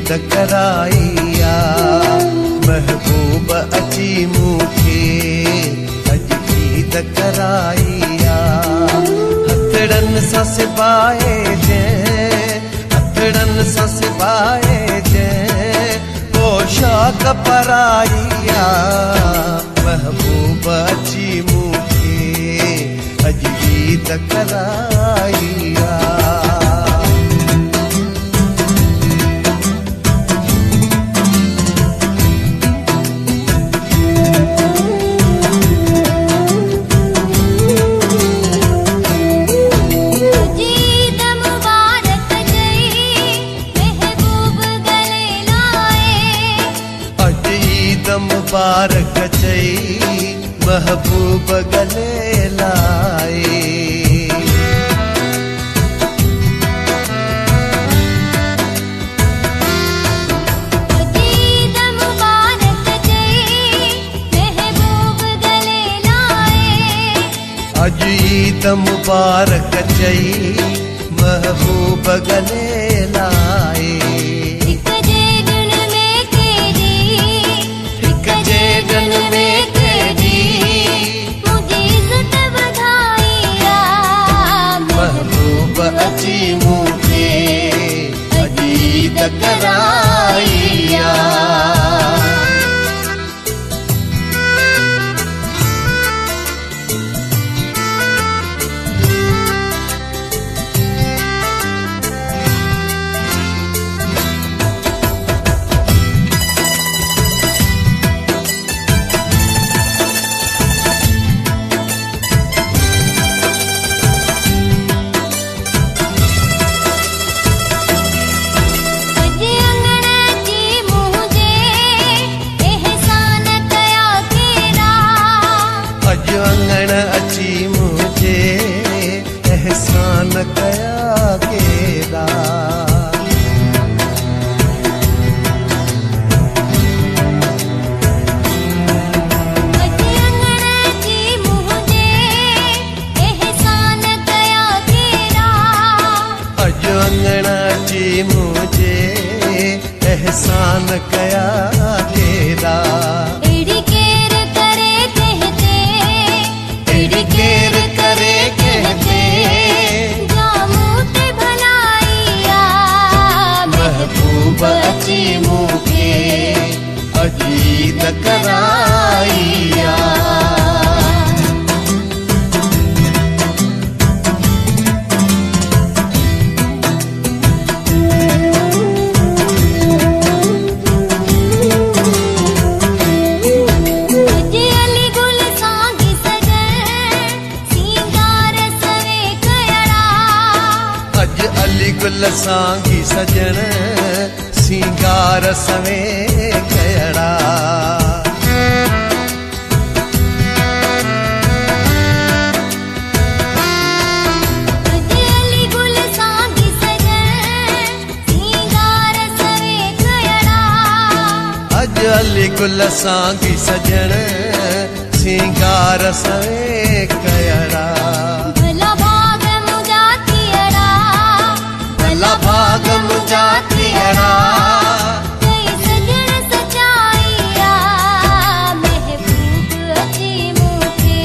गीत कराइया महबूब अची मूंखे अज गीत कराइया हथड़न सां सिबाए जंहिं हथड़न सां सिबाए जंहिं पोशाक पराइया महबूब अची मूंखे अज गीत कराइया मुबारक चई महबूब गले लाए ईद मुबारक चई महबूब गले लाए अज ईद मुबारक चई महबूब गले लाए महबूब अची मूंखे अज गीत कराइया अंगण अची मुझे एहसान कया केरा अज अंगण अची मुझे एहसान कया केरा केर करे कहते जामूते भलाइया महबूब अची मूंखे अज गीत कराइया अली गुल सांगी सजन सिंगार सवे कयड़ा अली गुल सांगी सजन सिंगार सवे कयड़ा अज अली गुल सांगी सजन सिंगार सवे कयड़ा भाग मुझा थियड़ा कई सजन सचाइया महबूब अची मूंखे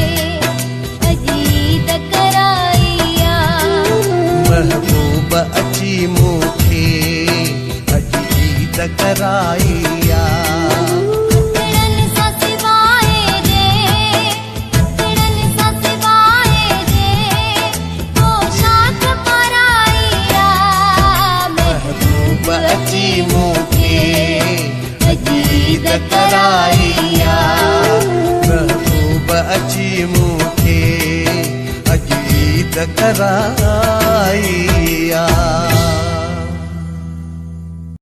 अज गीत कराइया महबूब अची मूंखे अज गीत कराइया अची मूंखे अज गीत कराइया महबूब अची मूंखे अज गीत कराइया।